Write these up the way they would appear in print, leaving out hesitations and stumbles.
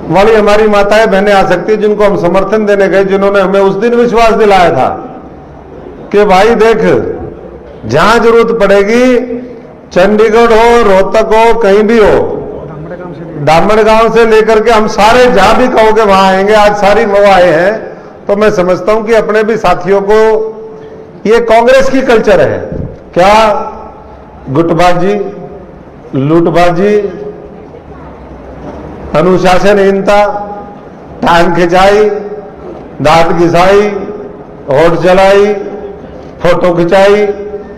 वाली हमारी माताएं बहनें आ सकती है जिनको हम समर्थन देने गए, जिन्होंने हमें उस दिन विश्वास दिलाया था कि भाई देख, जहां जरूरत पड़ेगी, चंडीगढ़ हो, रोहतक हो, कहीं भी हो, दामड़गांव से लेकर के हम सारे जहां भी कहोगे वहां आएंगे। आज सारी वो आए हैं, तो मैं समझता हूं कि अपने भी साथियों को, ये कांग्रेस की कल्चर है क्या, गुटबाजी, लूटबाजी, अनुशासनहीनता, टांग खिंचाई, दांत घिसाई, होठ जलाई, फोटो खिंचाई,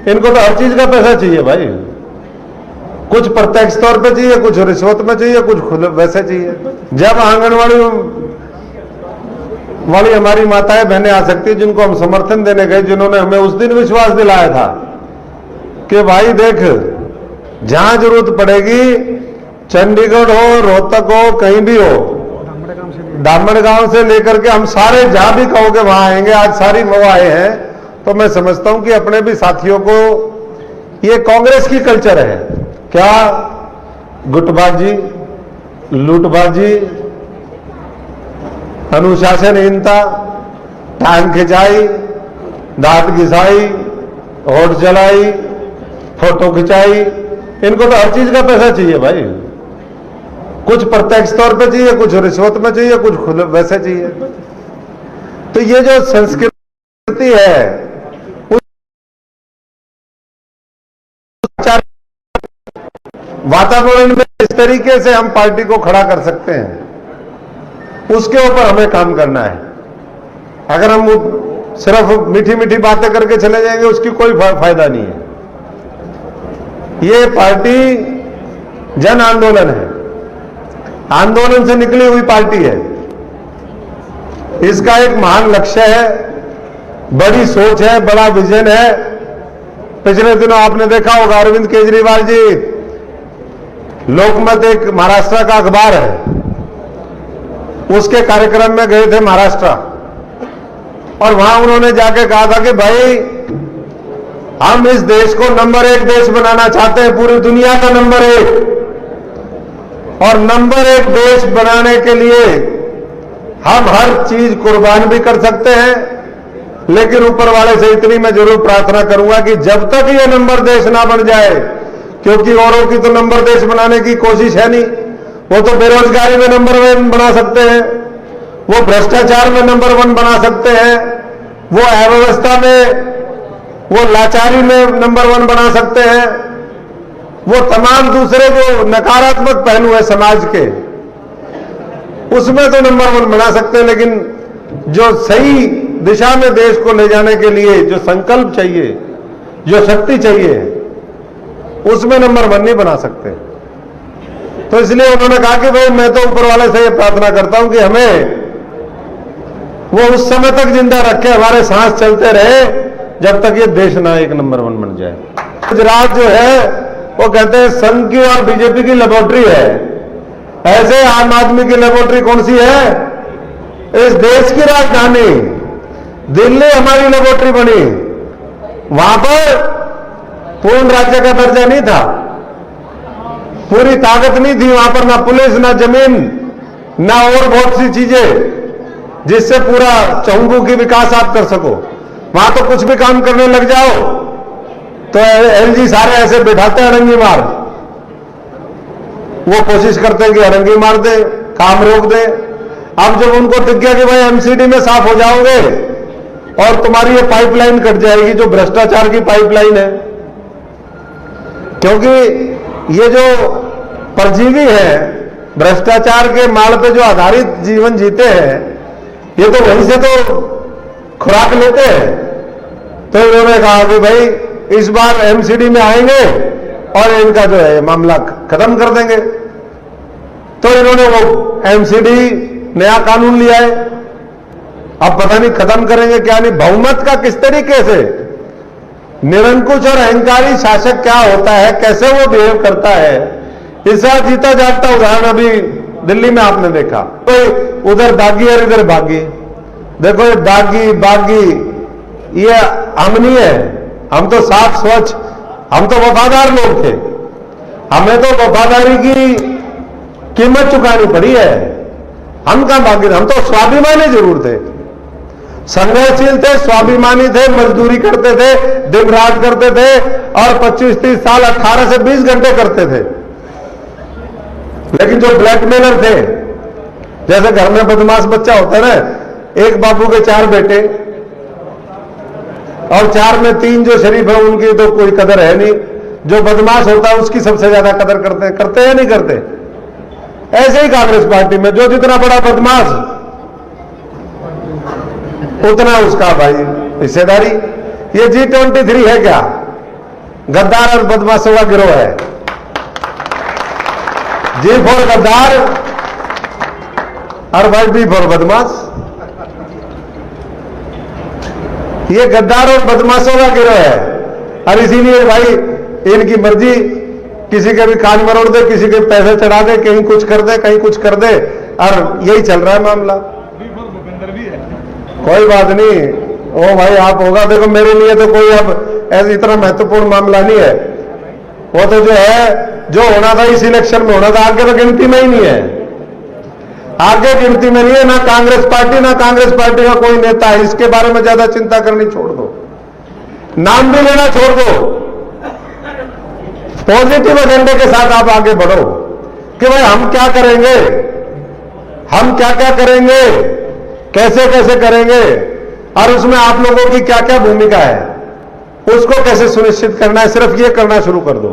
इनको तो हर चीज का पैसा चाहिए भाई। कुछ प्रत्यक्ष तौर पे चाहिए, कुछ रिश्वत में चाहिए, कुछ खुद वैसे चाहिए। जब आंगनवाड़ी वाली हमारी माताएं बहनें आ सकती है जिनको हम समर्थन देने गए, जिन्होंने हमें उस दिन विश्वास दिलाया था कि भाई देख, जहां जरूरत पड़ेगी, चंडीगढ़ हो, रोहतक हो, कहीं भी हो, दामड़गांव से लेकर के हम सारे जहां भी कहोगे वहां आएंगे। आज सारी वो आए हैं, तो मैं समझता हूं कि अपने भी साथियों को, ये कांग्रेस की कल्चर है क्या, गुटबाजी, लूटबाजी, अनुशासनहीनता, टांग खिंचाई, दांत घिसाई, होठ जलाई, फोटो खिंचाई, इनको तो हर चीज का पैसा चाहिए भाई। कुछ प्रत्यक्ष तौर पे चाहिए, कुछ रिश्वत में चाहिए, कुछ खुद वैसे चाहिए। तो ये जो संस्कृति है, वातावरण में इस तरीके से हम पार्टी को खड़ा कर सकते हैं, उसके ऊपर हमें काम करना है। अगर हम सिर्फ मीठी मीठी बातें करके चले जाएंगे, उसकी कोई फायदा नहीं है। ये पार्टी जन आंदोलन है, आंदोलन से निकली हुई पार्टी है। इसका एक महान लक्ष्य है, बड़ी सोच है, बड़ा विजन है। पिछले दिनों आपने देखा होगा, अरविंद केजरीवाल जी, लोकमत एक महाराष्ट्र का अखबार है, उसके कार्यक्रम में गए थे महाराष्ट्र, और वहां उन्होंने जाके कहा था कि भाई हम इस देश को नंबर 1 देश बनाना चाहते हैं, पूरी दुनिया का नंबर 1, और नंबर 1 देश बनाने के लिए हम हर चीज कुर्बान भी कर सकते हैं। लेकिन ऊपर वाले से इतनी मैं जरूर प्रार्थना करूंगा कि जब तक ये नंबर देश ना बन जाए, क्योंकि औरों की तो नंबर देश बनाने की कोशिश है नहीं, वो तो बेरोजगारी में नंबर 1 बना सकते हैं, वो भ्रष्टाचार में नंबर 1 बना सकते हैं, वो अव्यवस्था में, वो लाचारी में नंबर 1 बना सकते हैं, वो तमाम दूसरे जो नकारात्मक पहलू है समाज के, उसमें तो नंबर 1 बना सकते हैं। लेकिन जो सही दिशा में देश को ले जाने के लिए जो संकल्प चाहिए, जो शक्ति चाहिए, उसमें नंबर 1 नहीं बना सकते। तो इसलिए उन्होंने कहा कि भाई मैं तो ऊपर वाले से ये प्रार्थना करता हूं कि हमें वो उस समय तक जिंदा रखे, हमारे सांस चलते रहे, जब तक ये देश ना एक नंबर 1 बन जाए। गुजरात जो है वो कहते हैं संघ की और बीजेपी की लेबोरेटरी है, ऐसे आम आदमी की लेबोरेटरी कौन सी है? इस देश की राजधानी दिल्ली हमारी लेबोरेटरी बनी, वहां पर पूर्ण राज्य का दर्जा नहीं था, पूरी ताकत नहीं थी वहां पर, ना पुलिस, ना जमीन, ना और बहुत सी चीजें जिससे पूरा चौंगू की विकास आप कर सको। वहां तो कुछ भी काम करने लग जाओ तो एलजी सारे ऐसे बैठाते हैं, अड़ंगी मार, वो कोशिश करते हैं कि अड़ंगी मार दे, काम रोक दे। अब जब उनको दिख गया कि भाई एमसीडी में साफ हो जाओगे और तुम्हारी ये पाइपलाइन कट जाएगी, जो भ्रष्टाचार की पाइपलाइन है, क्योंकि ये जो परजीवी है, भ्रष्टाचार के माल पे जो आधारित जीवन जीते हैं, ये तो वहीं से तो खुराक लेते हैं। तो इन्होंने कहा कि भाई इस बार एमसीडी में आएंगे और इनका जो है मामला खत्म कर देंगे। तो इन्होंने वो एमसीडी नया कानून लिया है, अब पता नहीं खत्म करेंगे क्या नहीं। बहुमत का किस तरीके से निरंकुश और अहंकारी शासक क्या होता है, कैसे वो बिहेव करता है, इसका जीता जागता उदाहरण अभी दिल्ली में आपने देखा। तो उधर दागी और इधर बागी। देखो ये दागी बागी ये हम नहीं है, हम तो साफ स्वच्छ, हम तो वफादार लोग थे, हमें तो वफादारी की कीमत चुकानी पड़ी है। हम कहां भागी? हम तो स्वाभिमानी जरूर थे, संघर्षशील थे, स्वाभिमानी थे, मजदूरी करते थे, दिन रात करते थे और 25-30 साल 18 से 20 घंटे करते थे। लेकिन जो ब्लैकमेलर थे, जैसे घर में बदमाश बच्चा होता है ना, एक बापू के 4 बेटे और 4 में 3 जो शरीफ है उनकी तो कोई कदर है नहीं, जो बदमाश होता है उसकी सबसे ज्यादा कदर करते हैं नहीं करते? ऐसे ही कांग्रेस पार्टी में जो जितना बड़ा बदमाश उतना उसका भाई हिस्सेदारी। ये G23 है क्या? गद्दार और बदमाशों का गिरोह है। G फॉर गद्दार और भाई B फॉर बदमाश। ये गद्दार और बदमाशों का गिरोह है और इसीलिए भाई इनकी मर्जी, किसी के भी कान मरोड़ दे, किसी के पैसे चढ़ा दे, कहीं कुछ कर दे, कहीं कुछ कर दे, और यही चल रहा है मामला। कोई बात नहीं, ओ भाई आप होगा, देखो मेरे लिए तो कोई अब ऐसा इतना महत्वपूर्ण मामला नहीं है। वो तो जो है, जो होना था इस इलेक्शन में होना था, आगे तो गिनती में ही नहीं है, आगे गिनती में नहीं है। ना कांग्रेस पार्टी का कोई नेता है। इसके बारे में ज्यादा चिंता करनी छोड़ दो, नाम भी लेना छोड़ दो, पॉजिटिव एजेंडे के साथ आप आगे बढ़ो कि भाई हम क्या करेंगे, हम क्या क्या करेंगे, कैसे कैसे करेंगे, और उसमें आप लोगों की क्या क्या भूमिका है, उसको कैसे सुनिश्चित करना है। सिर्फ ये करना शुरू कर दो।